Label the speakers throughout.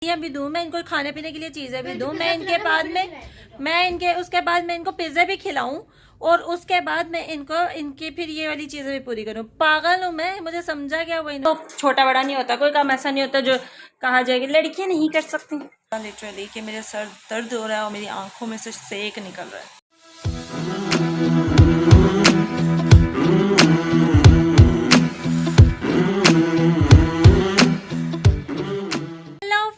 Speaker 1: ईदियाँ भी दूँ, मैं इनको खाने पीने के लिए चीज़ें भी दूँ, मैं इनके बाद में मैं इनके उसके बाद मैं इनको पिज़्ज़ा भी खिलाऊँ और उसके बाद मैं इनको इनकी फिर ये वाली चीज़ें भी पूरी करूँ। पागल हूँ मैं, मुझे समझा क्या वही तो छोटा बड़ा नहीं होता, कोई काम ऐसा नहीं होता जो कहा जाएगी लड़कियाँ नहीं कर सकती। लिटरली कि मेरे सर दर्द हो रहा है और मेरी आंखों में से सेक निकल रहा है।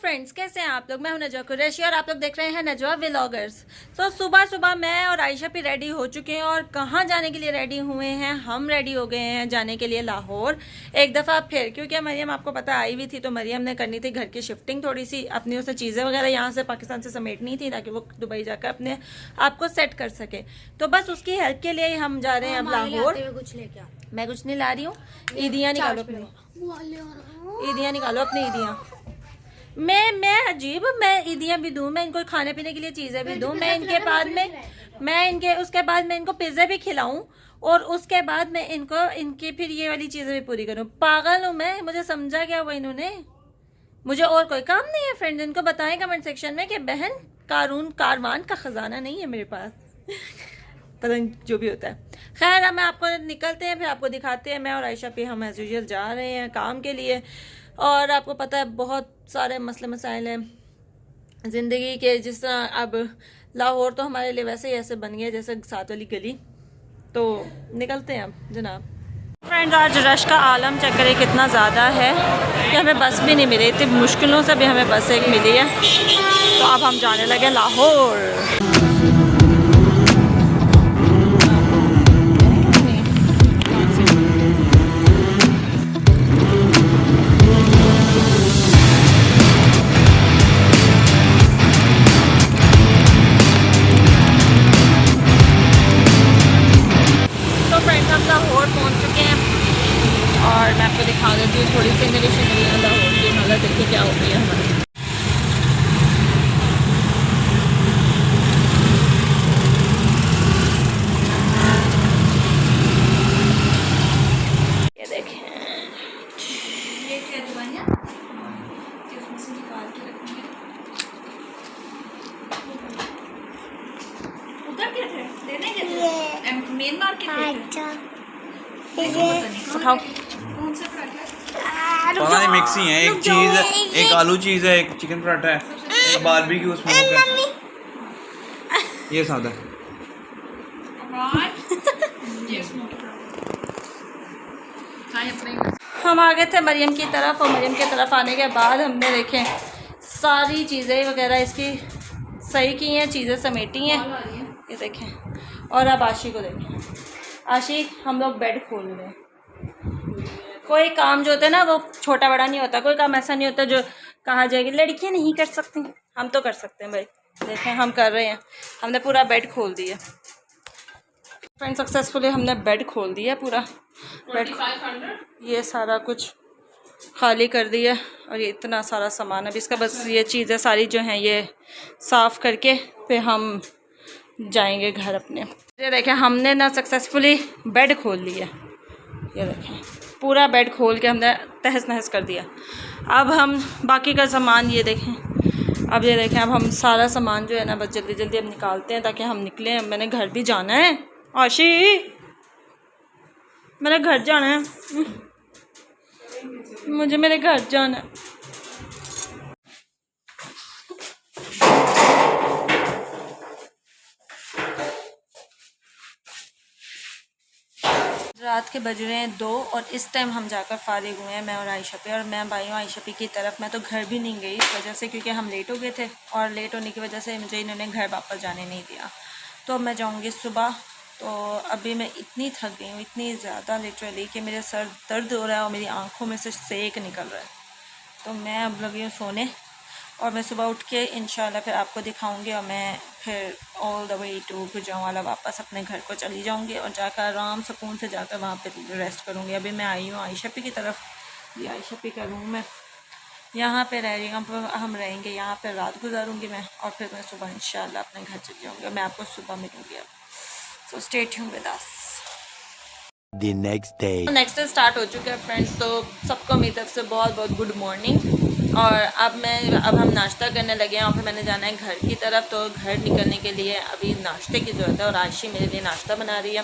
Speaker 1: फ्रेंड्स कैसे हैं आप लोग? मैं हूं नजवा कुरैशी और आप लोग देख रहे हैं नजवा व्लॉगर्स। तो सुबह सुबह मैं और आयशा भी रेडी हो चुके हैं और कहाँ जाने के लिए रेडी हुए हैं? हम रेडी हो गए हैं जाने के लिए लाहौर एक दफ़ा फिर, क्योंकि मरियम आपको पता आई हुई थी, तो मरियम ने करनी थी घर की शिफ्टिंग, थोड़ी सी अपनी उसे चीज़ें वगैरह यहाँ से पाकिस्तान से समेटनी थी ताकि वो दुबई जाकर अपने आप को सेट कर सके। तो बस उसकी हेल्प के लिए हम जा रहे हैं अब लाहौर। मैं कुछ नहीं ला रही हूँ, ईदियाँ निकालो अपनी, ईदियाँ निकालो अपनी ईदियाँ। मैं अजीब, मैं ईदियाँ भी दूँ, मैं इनको खाने पीने के लिए चीज़ें भी दूँ, मैं इनके बाद में मैं इनके उसके बाद मैं इनको पिज़्ज़ा भी खिलाऊँ और उसके बाद मैं इनको इनकी फिर ये वाली चीज़ें भी पूरी करूँ। पागल हूँ मैं, मुझे समझा क्या वो इन्होंने? मुझे और कोई काम नहीं है फ्रेंड, इनको बताएं कमेंट सेक्शन में कि बहन कारवान का खजाना नहीं है मेरे पास। पता नहीं जो भी होता है। खैर अब मैं आपको निकलते हैं, फिर आपको दिखाते हैं। मैं और आयशा पे हम एज यूजुअल जा रहे हैं काम के लिए और आपको पता है बहुत सारे मसले मसाइल हैं ज़िंदगी के। जिस तरह अब लाहौर तो हमारे लिए वैसे ही ऐसे बन गया जैसे साथ वाली गली। तो निकलते हैं अब जनाब। फ्रेंड्स आज रश का आलम चेक करें कितना ज़्यादा है कि हमें बस भी नहीं मिली, इतनी मुश्किलों से भी हमें बस एक मिली है। तो अब हम जाने लगे लाहौर। लाहौर पहुंच चुके हैं और मैं आपको दिखा देती हूँ थोड़ी सी मेरी शिमला लाहौर की हालत देखिए क्या हो गई है हमारी। ये देखें, ये क्या दवाइयाँ इसमें से निकाल के रखेंगे। उधर क्या थे लेने के थे मेन मार्केट थे। उठाओ,
Speaker 2: पता नहीं मिक्स ही है, एक चीज है, एक आलू चीज है, एक चिकन पराठा है, एक बारबेक्यू स्मोक है, ये सादा है।
Speaker 1: हम आ गए थे मरियम की तरफ और मरियम की तरफ आने के बाद हमने देखें सारी चीज़ें वगैरह इसकी सही की हैं, चीज़ें समेटी हैं, ये देखें। और अब आशी को देखें, आशी हम लोग बेड खोल रहे हैं। कोई काम जो होता है ना वो छोटा बड़ा नहीं होता, कोई काम ऐसा नहीं होता जो कहा जाएगी लड़कियां नहीं कर सकती, हम तो कर सकते हैं भाई। देखें हम कर रहे हैं, हमने पूरा बेड खोल दिया फ्रेंड, सक्सेसफुली हमने बेड खोल दिया पूरा बेड। ये सारा कुछ खाली कर दिया और ये इतना सारा सामान, अब इसका बस ये चीज़ें सारी जो हैं ये साफ़ करके फिर हम जाएंगे घर अपने। ये देखें हमने ना सक्सेसफुली बेड खोल लिया, ये देखें पूरा बेड खोल के हमने तहस नहस कर दिया। अब हम बाकी का सामान ये देखें, अब ये देखें अब हम सारा सामान जो है ना बस जल्दी जल्दी अब निकालते हैं ताकि हम निकलें। अब मैंने घर भी जाना है, आशी मेरे घर जाना है, मुझे मेरे घर जाना है। रात के बज रहे हैं 2 और इस टाइम हम जाकर फारिग हुए हैं मैं और आयशा पे। और मैं भाई हूँ आयशा पे की तरफ, मैं तो घर भी नहीं गई इस वजह से क्योंकि हम लेट हो गए थे और लेट होने की वजह से मुझे इन्होंने घर वापस जाने नहीं दिया। तो मैं जाऊँगी सुबह। तो अभी मैं इतनी थक गई हूँ, इतनी ज़्यादा लिटरली कि मेरे सर दर्द हो रहा है और मेरी आँखों में से सेक निकल रहा है। तो मैं अब लगी हूँ सोने और मैं सुबह उठ के इंशाल्लाह फिर आपको दिखाऊंगी और मैं फिर all the way to Gujranwala वापस अपने घर को चली जाऊंगी और जाकर आराम सुकून से जाकर वहाँ पे रेस्ट करूंगी। अभी मैं आई हूँ आयशा पी की तरफ, ये आयशा पी का रूम है, यहाँ पे रह रही हूँ, हम रहेंगे यहाँ पे, रात गुजारूंगी मैं और फिर मैं सुबह इंशाल्लाह अपने घर चली जाऊँगी और मैं आपको सुबह मिलूँगी। अब so stay tuned with us.
Speaker 3: The next day
Speaker 1: next day start हो चुका है फ्रेंड्स, तो सबको मेरी तरफ से बहुत बहुत गुड मॉर्निंग। और अब हम नाश्ता करने लगे हैं और फिर मैंने जाना है घर की तरफ। तो घर निकलने के लिए अभी नाश्ते की ज़रूरत है और आयशी मेरे लिए नाश्ता बना रही है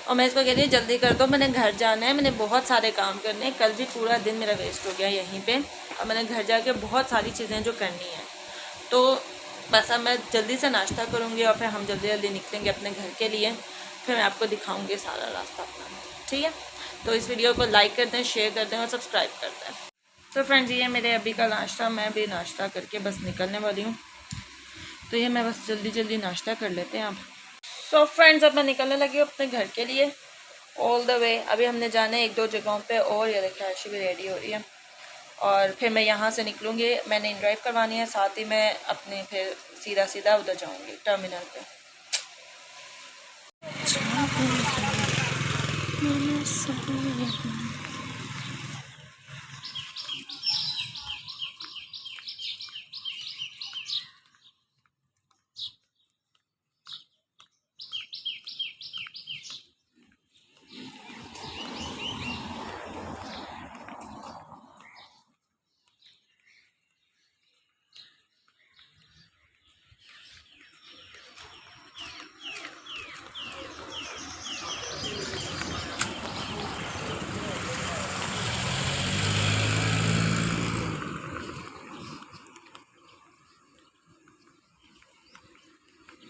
Speaker 1: और मैं इसको कह रही हूँ जल्दी कर दो, मैंने घर जाना है, मैंने बहुत सारे काम करने हैं। कल भी पूरा दिन मेरा वेस्ट हो गया यहीं पे और मैंने घर जाके बहुत सारी चीज़ें जो करनी है। तो बस अब मैं जल्दी से नाश्ता करूँगी और फिर हम जल्दी जल्दी निकलेंगे अपने घर के लिए। फिर मैं आपको दिखाऊँगी सारा रास्ता अपना, ठीक है। तो इस वीडियो को लाइक कर दें, शेयर कर दें और सब्सक्राइब कर दें। तो फ्रेंड्स ये मेरे अभी का नाश्ता, मैं भी नाश्ता करके बस निकलने वाली हूँ। तो ये मैं बस जल्दी जल्दी नाश्ता कर लेते हैं अब। सो फ्रेंड्स अब मैं निकलने लगी हूँ अपने घर के लिए ऑल द वे। अभी हमने जाना है 1-2 जगहों पे और ये देखिए आयशी भी रेडी हो रही है और फिर मैं यहाँ से निकलूँगी। मैंने इन ड्राइव करवानी है, साथ ही मैं अपने फिर सीधा उधर जाऊँगी टर्मिनल पे।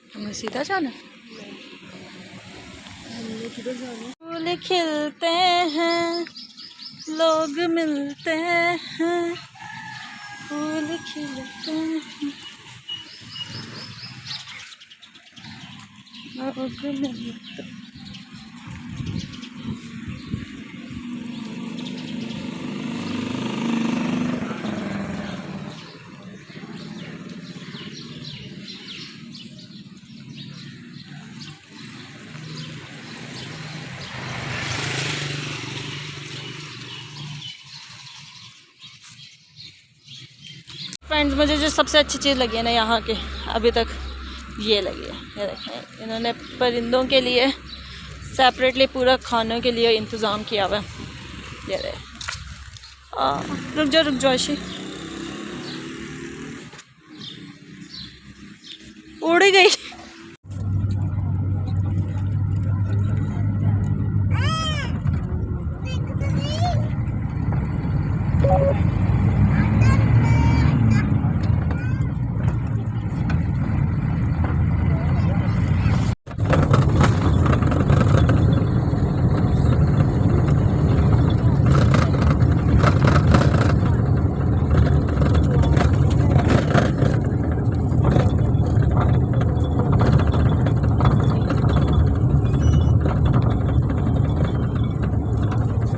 Speaker 1: हमने सीधा जाना, फूल खिलते हैं, लोग मिलते हैं, फूल खिलते हैं, लोग मिलते हैं। फ्रेंड्स मुझे जो सबसे अच्छी चीज़ लगी है ना यहाँ के अभी तक, ये लगी है। ये देखें इन्होंने परिंदों के लिए सेपरेटली पूरा खानों के लिए इंतज़ाम किया हुआ है। ये रहे, रुक जाओ आयशी, उड़ गई।